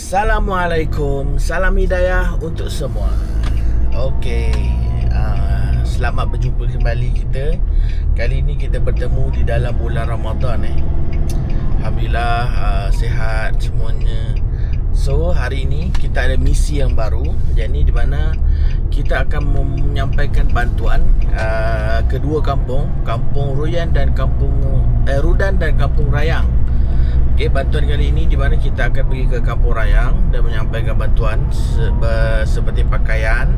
Assalamualaikum, salam hidayah untuk semua. Okey, selamat berjumpa kembali kita. Kali ini kita bertemu di dalam bulan Ramadan. Alhamdulillah, sihat semuanya. So, hari ini kita ada misi yang baru, yakni di mana kita akan menyampaikan bantuan kedua kampung, Kampung Ruyan dan Rudan dan Kampung Rayang. Okay, bantuan kali ini di mana kita akan pergi ke Kampung Rayang dan menyampaikan bantuan seperti pakaian.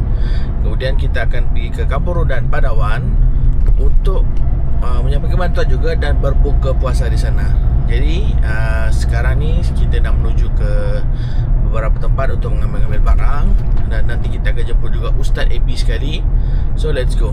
Kemudian kita akan pergi ke Kampung Rudan Padawan untuk menyampaikan bantuan juga dan berbuka puasa di sana. Jadi sekarang ni kita nak menuju ke beberapa tempat untuk mengambil barang dan nanti kita akan jemput juga Ustaz AB sekali. So let's go.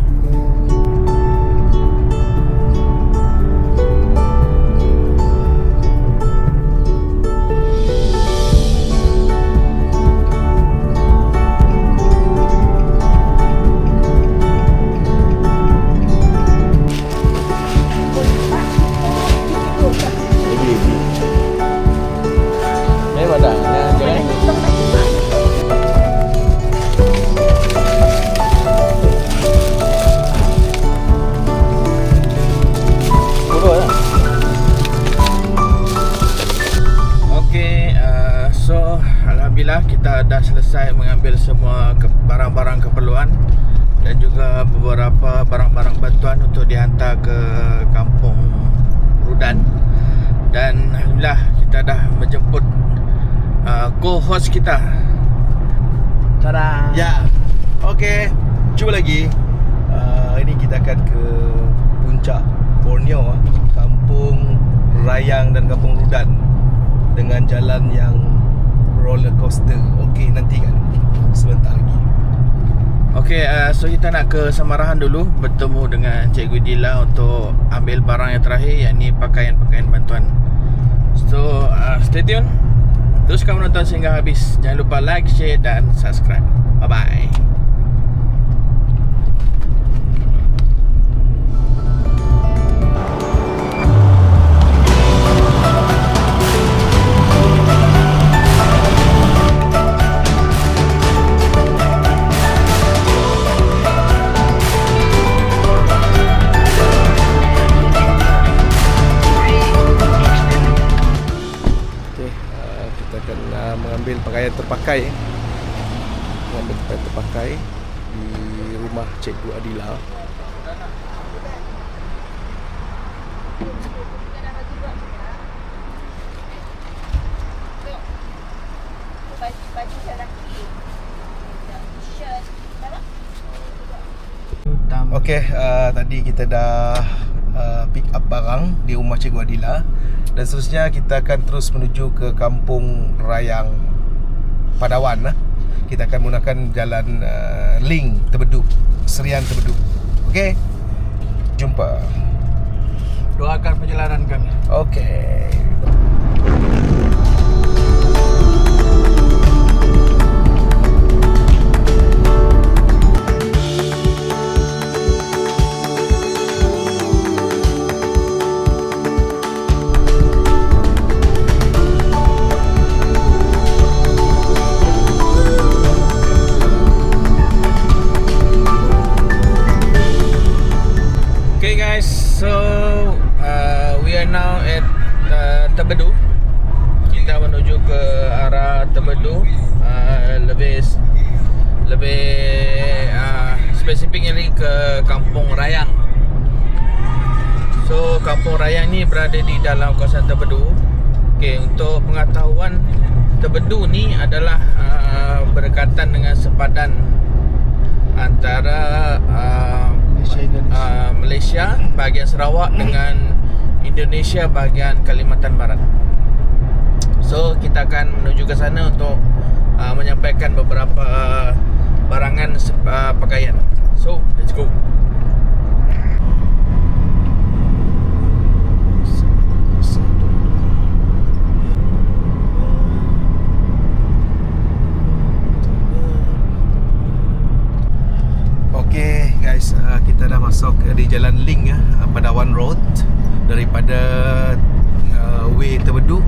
Alhamdulillah kita dah selesai mengambil semua barang-barang keperluan dan juga beberapa barang-barang bantuan untuk dihantar ke Kampung Rudan. Dan alhamdulillah kita dah menjemput co-host kita. Tada. Ya. Okey, cuba lagi. Ini kita akan ke puncak Borneo, Kampung Rayang dan Kampung Rudan dengan jalan yang roller coaster. Okey, nanti kan sebentar lagi. Okey, so kita nak ke Samarahan dulu, bertemu dengan Cikgu Dila untuk ambil barang yang terakhir, yakni pakaian-pakaian bantuan. So stay tune, teruskan menonton sehingga habis. Jangan lupa like, share dan subscribe. Bye bye. Mengambil pakaian terpakai, di rumah Cikgu Adila. Okey, tadi kita dah pick up barang di rumah Cikgu Adila dan seterusnya kita akan terus menuju ke Kampung Rayang Padawan. Kita akan menggunakan jalan Link Tebeduk, Serian Tebeduk. Okey, jumpa. Doakan perjalanan kami. Okey. So we are now at Tebedu. Kita menuju ke arah Tebedu, lebih spesifiknya ke Kampung Rayang. So Kampung Rayang ni berada di dalam kawasan Tebedu. Okay, untuk pengetahuan, Tebedu ni adalah berdekatan dengan sepadan antara Malaysia bahagian Sarawak dengan Indonesia bahagian Kalimantan Barat. So kita akan menuju ke sana untuk menyampaikan beberapa barangan pakaian. So let's go. Okay guys, kita dah masuk di jalan Link Padawan Road daripada way Tebedu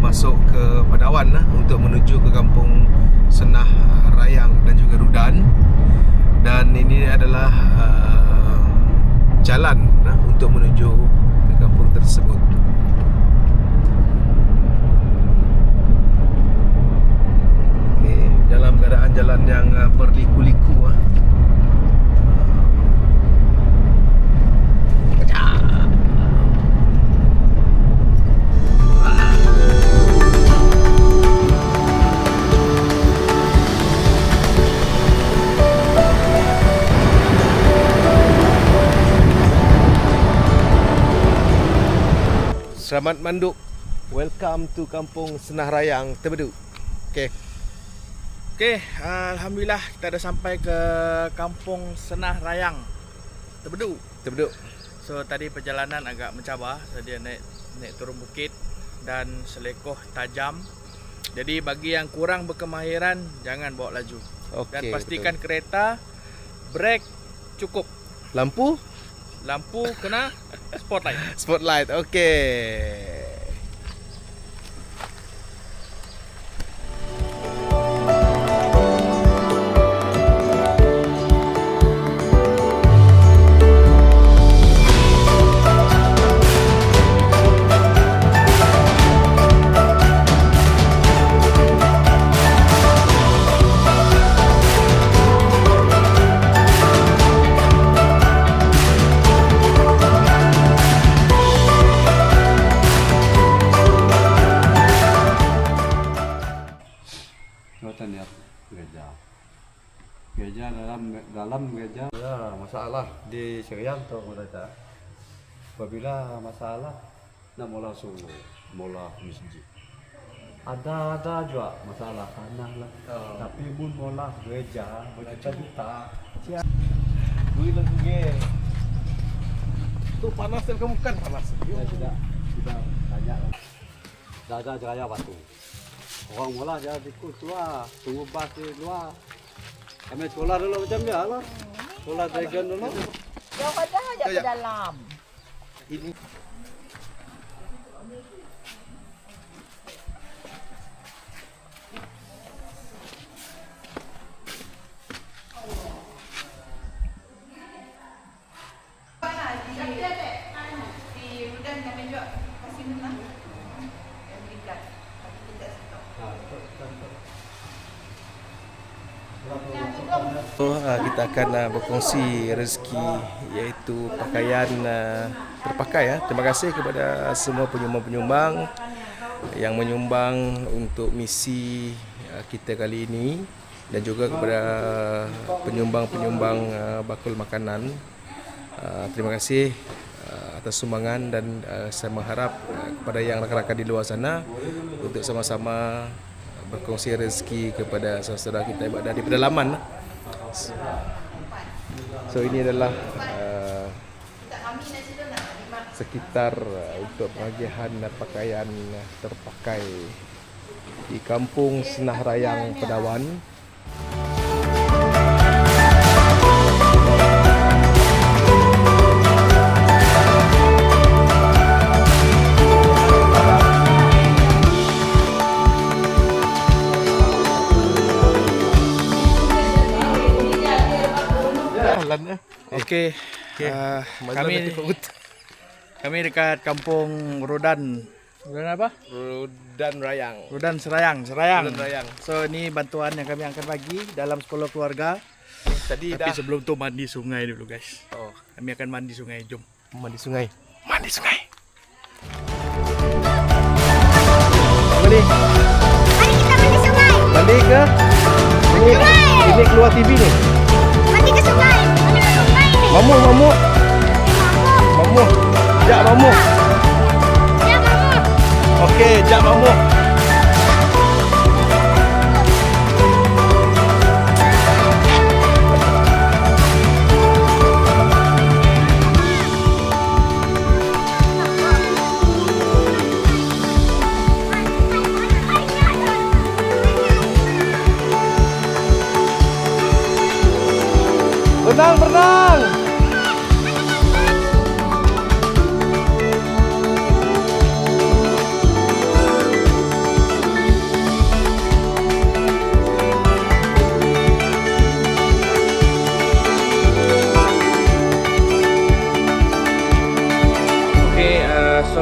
masuk ke Padawan untuk menuju ke kampung Senah Rayang dan juga Rudan. Dan ini adalah jalan untuk menuju ke kampung tersebut. Okay, dalam keadaan jalan yang berliku-liku. Selamat manduk. Welcome to Kampung Senah Rayang, Tebedu. Okey, alhamdulillah kita dah sampai ke Kampung Senah Rayang, Tebedu. So tadi perjalanan agak mencabar, so dia naik turun bukit dan selekoh tajam. Jadi bagi yang kurang berkemahiran, jangan bawa laju. Dan pastikan betul. Kereta brek cukup. Lampu kena spotlight. Okey. Gereja dalam gereja ya masalah di Syrian tu mereka. Apabila masalah nak mula solo, mula masjid. Ada juga masalah tanah lah. Tapi pun mula gereja berjuta-juta. Duit lagi. Tu panas kamu kan panas. Ya, tidak banyak. Dah jaya batu. Orang mula jadi ikut keluar, tunggu bas di luar. Kami sekolah dulu macam dia lah. Sekolah dragon dulu. Yang ada aja ke dalam. Ini kita akan berkongsi rezeki, iaitu pakaian terpakai. Terima kasih kepada semua penyumbang-penyumbang yang menyumbang untuk misi kita kali ini, dan juga kepada penyumbang-penyumbang bakul makanan. Terima kasih atas sumbangan, dan saya mengharap kepada yang rakan-rakan di luar sana untuk sama-sama berkongsi rezeki kepada saudara kita yang berada di pedalaman. So ini adalah sekitar untuk pembagian pakaian terpakai di Kampung Senah Rayang, Padawan. Okey. Kami dekat Kampung Rudan. Rudan apa? Rudan Rayang. Rudan Serayang. So ini bantuan yang kami akan bagi dalam 10 keluarga. Tapi sebelum tu mandi sungai dulu guys. Kami akan mandi sungai. Jom. Mandi sungai. Mandi sungai. Mandi kita mandi sungai. Mandi ke? Ini keluar TV ni. Mandi ke sungai. Mamu. Jak mamu. Okey, jak mamu. Berenang.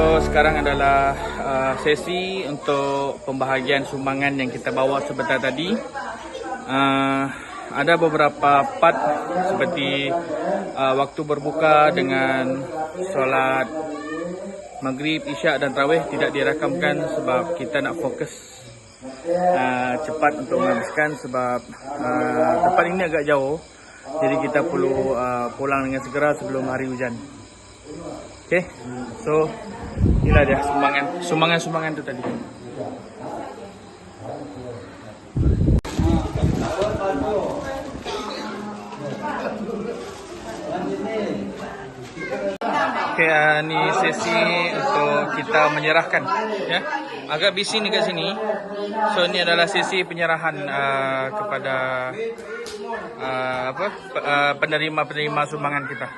So sekarang adalah sesi untuk pembahagian sumbangan yang kita bawa sebentar tadi. Ada beberapa part seperti waktu berbuka dengan solat Maghrib, Isyak dan Tarawih tidak dirakamkan sebab kita nak fokus cepat untuk menghabiskan sebab tempat ini agak jauh. Jadi kita perlu pulang dengan segera sebelum hari hujan. Okay, so inilah dia sumbangan tu tadi. Okay, ni sesi untuk kita menyerahkan. Ya, agak bising dekat sini. So ni adalah sesi penyerahan kepada penerima sumbangan kita.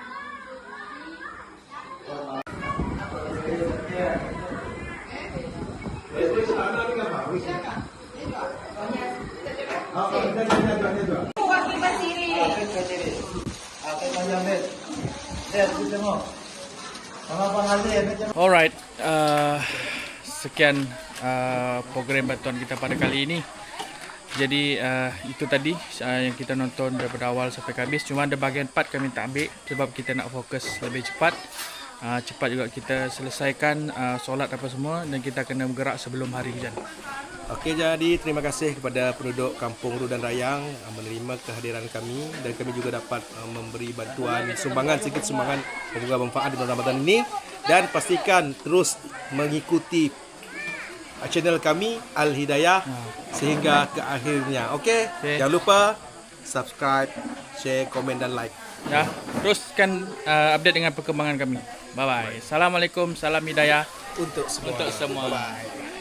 Alright, sekian program bantuan kita pada kali ini. Jadi itu tadi yang kita nonton daripada awal sampai habis. Cuma ada bahagian part kami tak ambil sebab kita nak fokus lebih cepat. Cepat juga kita selesaikan solat apa semua dan kita kena bergerak sebelum hari hujan. Okey, jadi terima kasih kepada penduduk Kampung Rudan Rayang menerima kehadiran kami dan kami juga dapat memberi bantuan sedikit sumbangan semoga bermanfaat di bulan Ramadan ini, dan pastikan terus mengikuti channel kami Al Hidayah sehingga ke akhirnya. Okey, jangan lupa subscribe, share, komen dan like. Ya, teruskan update dengan perkembangan kami. Bye bye. Assalamualaikum, salam hidayah Untuk semua. Untuk semua. Bye.